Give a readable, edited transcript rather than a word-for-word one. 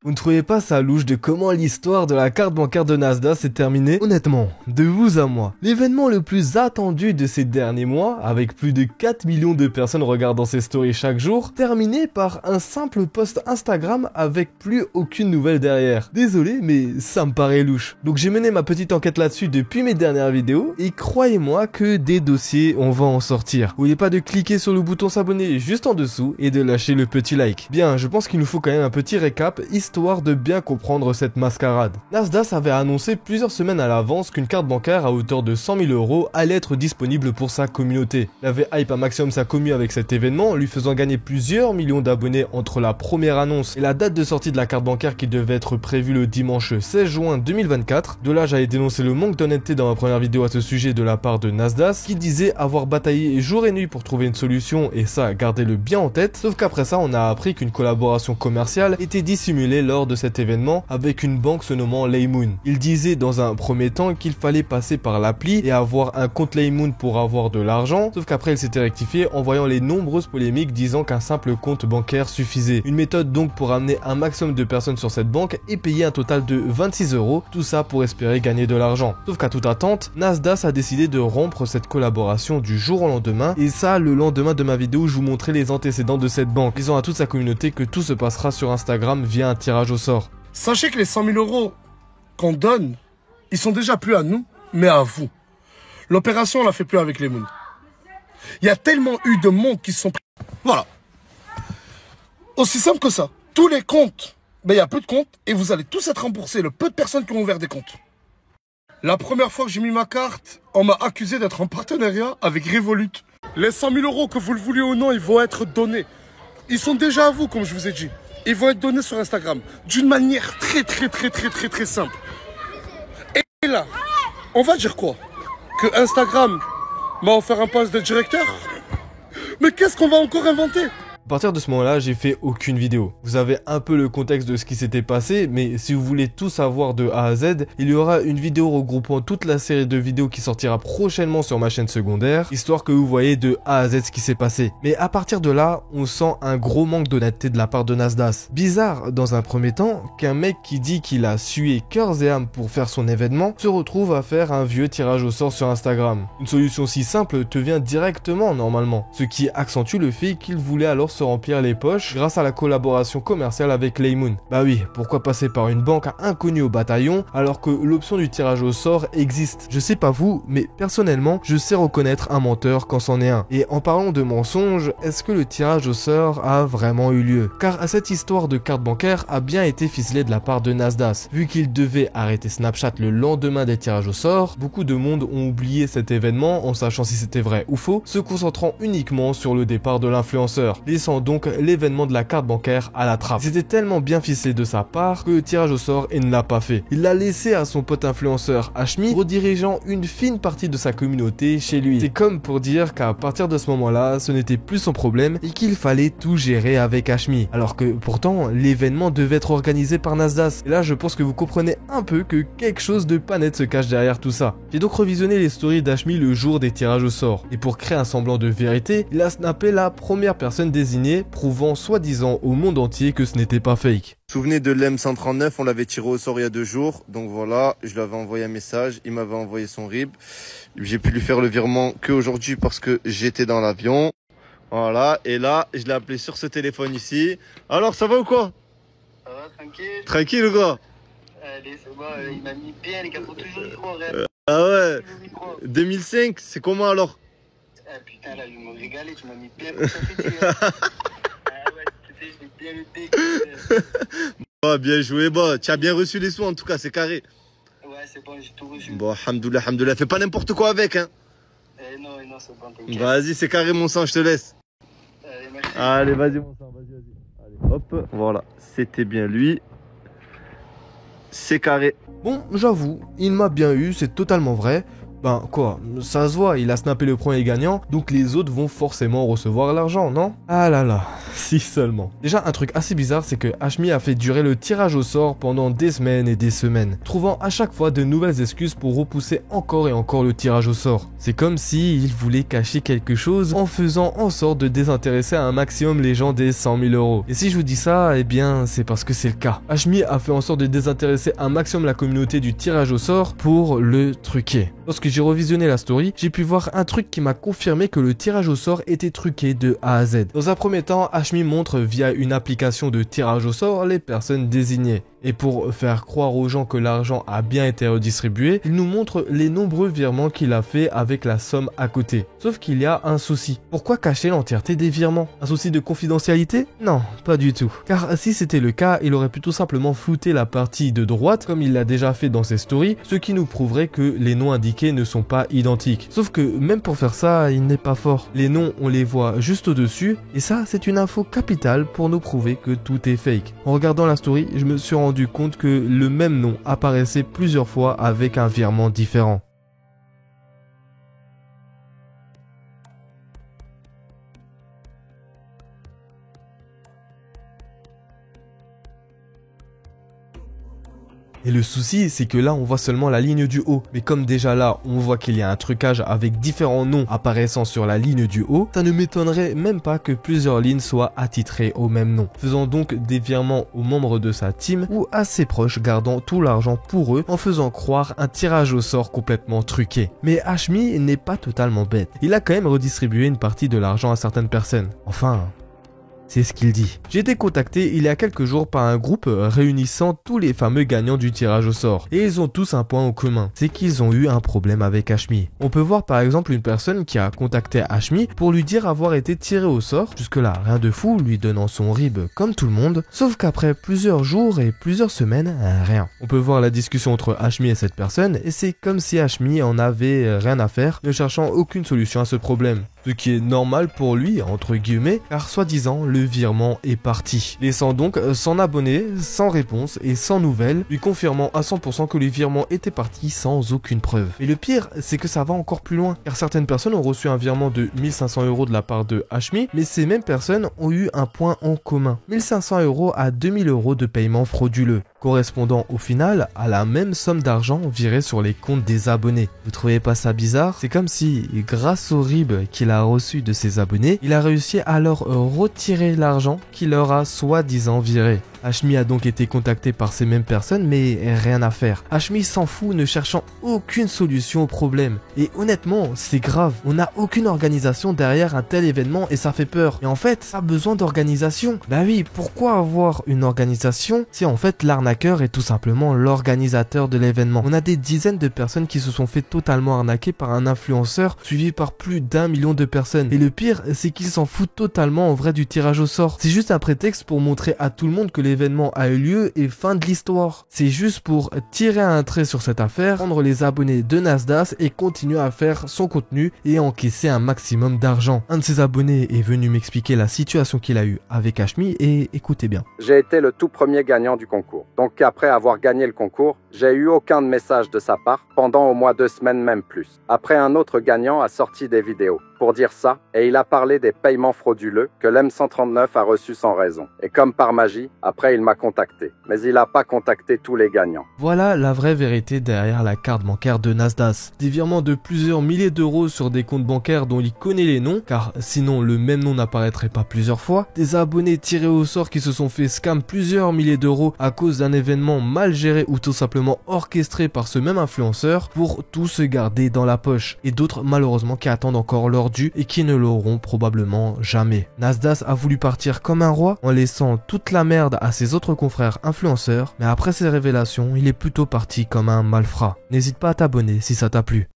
Vous ne trouvez pas ça louche de comment l'histoire de la carte bancaire de Nasdaq s'est terminée? Honnêtement, de vous à moi, l'événement le plus attendu de ces derniers mois, avec plus de 4 millions de personnes regardant ses stories chaque jour, terminé par un simple post Instagram avec plus aucune nouvelle derrière. Désolé, mais ça me paraît louche. Donc j'ai mené ma petite enquête là-dessus depuis mes dernières vidéos, et croyez-moi que des dossiers, on va en sortir. N'oubliez pas de cliquer sur le bouton s'abonner juste en dessous et de lâcher le petit like. Bien, je pense qu'il nous faut quand même un petit récap, histoire de bien comprendre cette mascarade. Nasdaq avait annoncé plusieurs semaines à l'avance qu'une carte bancaire à hauteur de 100 000 € allait être disponible pour sa communauté. Il avait hype un maximum sa commu avec cet événement, lui faisant gagner plusieurs millions d'abonnés entre la première annonce et la date de sortie de la carte bancaire qui devait être prévue le dimanche 16 juin 2024. De là, j'avais dénoncé le manque d'honnêteté dans ma première vidéo à ce sujet de la part de Nasdaq, qui disait avoir bataillé jour et nuit pour trouver une solution, et ça, gardez-le bien en tête. Sauf qu'après ça, on a appris qu'une collaboration commerciale était dissimulée lors de cet événement avec une banque se nommant Laymoon. Il disait dans un premier temps qu'il fallait passer par l'appli et avoir un compte Laymoon pour avoir de l'argent, sauf qu'après il s'était rectifié en voyant les nombreuses polémiques disant qu'un simple compte bancaire suffisait. Une méthode donc pour amener un maximum de personnes sur cette banque et payer un total de 26 €, tout ça pour espérer gagner de l'argent. Sauf qu'à toute attente, Nasdaq a décidé de rompre cette collaboration du jour au lendemain, et ça le lendemain de ma vidéo où je vous montrais les antécédents de cette banque, disant à toute sa communauté que tout se passera sur Instagram via un tirage au sort. Sachez que les 100 000 € qu'on donne, ils sont déjà plus à nous, mais à vous. L'opération, on la fait plus avec les Moon. Il y a tellement eu de monde qui se sont pris. Voilà. Aussi simple que ça. Tous les comptes, il y a peu de comptes et vous allez tous être remboursés. Le peu de personnes qui ont ouvert des comptes. La première fois que j'ai mis ma carte, on m'a accusé d'être en partenariat avec Revolut. Les 100 000 € que vous le vouliez ou non, ils vont être donnés. Ils sont déjà à vous, comme je vous ai dit. Ils vont être donnés sur Instagram d'une manière très simple. Et là, on va dire quoi? Que Instagram m'a offert un poste de directeur? Mais qu'est-ce qu'on va encore inventer? À partir de ce moment-là, j'ai fait aucune vidéo. Vous avez un peu le contexte de ce qui s'était passé, mais si vous voulez tout savoir de A à Z, il y aura une vidéo regroupant toute la série de vidéos qui sortira prochainement sur ma chaîne secondaire, histoire que vous voyez de A à Z ce qui s'est passé. Mais à partir de là, on sent un gros manque d'honnêteté de la part de Nasdaq. Bizarre, dans un premier temps, qu'un mec qui dit qu'il a sué cœurs et âme pour faire son événement, se retrouve à faire un vieux tirage au sort sur Instagram. Une solution si simple te vient directement normalement, ce qui accentue le fait qu'il voulait alors se remplir les poches grâce à la collaboration commerciale avec Laymoon. Bah oui, pourquoi passer par une banque inconnue au bataillon alors que l'option du tirage au sort existe? Je sais pas vous, mais personnellement, je sais reconnaître un menteur quand c'en est un. Et en parlant de mensonges, est-ce que le tirage au sort a vraiment eu lieu? Car cette histoire de carte bancaire a bien été ficelée de la part de Nasdaq. Vu qu'il devait arrêter Snapchat le lendemain des tirages au sort, beaucoup de monde ont oublié cet événement en sachant si c'était vrai ou faux, se concentrant uniquement sur le départ de l'influenceur, laissant donc l'événement de la carte bancaire à la trappe. C'était tellement bien ficelé de sa part que le tirage au sort et ne l'a pas fait. Il l'a laissé à son pote influenceur Hashmi, redirigeant une fine partie de sa communauté chez lui. C'est comme pour dire qu'à partir de ce moment-là, ce n'était plus son problème et qu'il fallait tout gérer avec Hashmi. Alors que pourtant, l'événement devait être organisé par Nasdaq. Et là, je pense que vous comprenez un peu que quelque chose de pas net se cache derrière tout ça. J'ai donc revisionné les stories d'Hashmi le jour des tirages au sort. Et pour créer un semblant de vérité, il a snappé la première personne désignée, prouvant soi-disant au monde entier que ce n'était pas fake. Vous vous souvenez de l'M139, on l'avait tiré au sort il y a 2 jours. Donc voilà, je lui avais envoyé un message, il m'avait envoyé son RIB. J'ai pu lui faire le virement qu'aujourd'hui parce que j'étais dans l'avion. Voilà, et là, je l'ai appelé sur ce téléphone ici. Alors, ça va ou quoi? Ça va, tranquille. Tranquille ou quoi? Allez, c'est bon, il m'a mis bien, les gars, faut toujours y croire. Ah ouais, 2005, c'est comment alors? Ah putain, là, je me régalé, tu m'as mis bien pour ça fait Ah ouais, tu sais, je l'ai bien noté. Oh, bien joué, bon, tu as bien reçu les sous en tout cas, c'est carré. Ouais, c'est bon, j'ai tout reçu. Bon, alhamdoulilah, alhamdoulilah, fais pas n'importe quoi avec, hein. Non, c'est bon, t'inquiète. Vas-y, c'est carré mon sang, je te laisse. Allez, merci. Allez, vas-y mon sang, vas-y. Allez, hop, voilà, c'était bien lui. C'est carré. Bon, j'avoue, il m'a bien eu, c'est totalement vrai. Ben quoi, ça se voit, il a snappé le premier gagnant, donc les autres vont forcément recevoir l'argent, non? Ah là là, Si seulement. Déjà, un truc assez bizarre, c'est que Hashmi a fait durer le tirage au sort pendant des semaines et des semaines, trouvant à chaque fois de nouvelles excuses pour repousser encore et encore le tirage au sort. C'est comme s'il voulait cacher quelque chose en faisant en sorte de désintéresser à un maximum les gens des 100 000 euros. Et si je vous dis ça, eh bien, c'est parce que c'est le cas. Hashmi a fait en sorte de désintéresser un maximum la communauté du tirage au sort pour le truquer. Lorsque j'ai revisionné la story, j'ai pu voir un truc qui m'a confirmé que le tirage au sort était truqué de A à Z. Dans un premier temps, Hashmi montre via une application de tirage au sort les personnes désignées. Et pour faire croire aux gens que l'argent a bien été redistribué, il nous montre les nombreux virements qu'il a fait avec la somme à côté. Sauf qu'il y a un souci. Pourquoi cacher l'entièreté des virements? Un souci de confidentialité? Non, pas du tout. Car si c'était le cas, il aurait pu tout simplement flouter la partie de droite, comme il l'a déjà fait dans ses stories, ce qui nous prouverait que les noms indiqués ne sont pas identiques. Sauf que même pour faire ça, il n'est pas fort. Les noms, on les voit juste au-dessus, et ça, c'est une info capitale pour nous prouver que tout est fake. En regardant la story, je me suis rendu compte que le même nom apparaissait plusieurs fois avec un virement différent. Et le souci, c'est que là, on voit seulement la ligne du haut. Mais comme déjà là, on voit qu'il y a un trucage avec différents noms apparaissant sur la ligne du haut, ça ne m'étonnerait même pas que plusieurs lignes soient attitrées au même nom. Faisant donc des virements aux membres de sa team ou à ses proches, gardant tout l'argent pour eux en faisant croire un tirage au sort complètement truqué. Mais Hashmi n'est pas totalement bête. Il a quand même redistribué une partie de l'argent à certaines personnes. Enfin... c'est ce qu'il dit. J'ai été contacté il y a quelques jours par un groupe réunissant tous les fameux gagnants du tirage au sort. Et ils ont tous un point en commun, c'est qu'ils ont eu un problème avec Hashmi. On peut voir par exemple une personne qui a contacté Hashmi pour lui dire avoir été tiré au sort. Jusque là, rien de fou, lui donnant son RIB comme tout le monde. Sauf qu'après plusieurs jours et plusieurs semaines, rien. On peut voir la discussion entre Hashmi et cette personne et c'est comme si Hashmi en avait rien à faire, ne cherchant aucune solution à ce problème. Ce qui est normal pour lui, entre guillemets, car soi-disant, le virement est parti. Laissant donc son abonné sans réponse et sans nouvelles, lui confirmant à 100% que le virement était parti sans aucune preuve. Et le pire, c'est que ça va encore plus loin, car certaines personnes ont reçu un virement de 1500 € de la part de Hashmi, mais ces mêmes personnes ont eu un point en commun. 1500 € à 2000 € de paiement frauduleux, correspondant au final à la même somme d'argent virée sur les comptes des abonnés. Vous trouvez pas ça bizarre? C'est comme si, grâce au RIB qu'il a reçu de ses abonnés, il a réussi à leur retirer l'argent qu'il leur a soi-disant viré. Hashmi a donc été contacté par ces mêmes personnes, mais rien à faire. Hashmi s'en fout, ne cherchant aucune solution au problème. Et honnêtement, c'est grave. On n'a aucune organisation derrière un tel événement et ça fait peur. Et en fait, ça a besoin d'organisation. Bah oui, pourquoi avoir une organisation si en fait l'arnaqueur est tout simplement l'organisateur de l'événement? On a des dizaines de personnes qui se sont fait totalement arnaquer par un influenceur suivi par plus d'1 million de personnes. Et le pire, c'est qu'ils s'en foutent totalement en vrai du tirage au sort. C'est juste un prétexte pour montrer à tout le monde que l'événement a eu lieu et fin de l'histoire. C'est juste pour tirer un trait sur cette affaire, prendre les abonnés de Nasdaq et continuer à faire son contenu et encaisser un maximum d'argent. Un de ses abonnés est venu m'expliquer la situation qu'il a eue avec Hashmi et écoutez bien. J'ai été le tout premier gagnant du concours. Donc après avoir gagné le concours, j'ai eu aucun message de sa part pendant au moins 2 semaines, même plus. Après, un autre gagnant a sorti des vidéos pour dire ça et il a parlé des paiements frauduleux que l'M139 a reçus sans raison. Et comme par magie, après il m'a contacté. Mais il n'a pas contacté tous les gagnants. Voilà la vraie vérité derrière la carte bancaire de Nasdaq. Des virements de plusieurs milliers d'euros sur des comptes bancaires dont il connaît les noms, car sinon le même nom n'apparaîtrait pas plusieurs fois. Des abonnés tirés au sort qui se sont fait scam plusieurs milliers d'euros à cause d'un événement mal géré ou tout simplement orchestré par ce même influenceur pour tout se garder dans la poche. Et d'autres malheureusement qui attendent encore leur dû et qui ne l'auront probablement jamais. Nasdaq a voulu partir comme un roi en laissant toute la merde à ses autres confrères influenceurs, mais après ces révélations, il est plutôt parti comme un malfrat. N'hésite pas à t'abonner si ça t'a plu.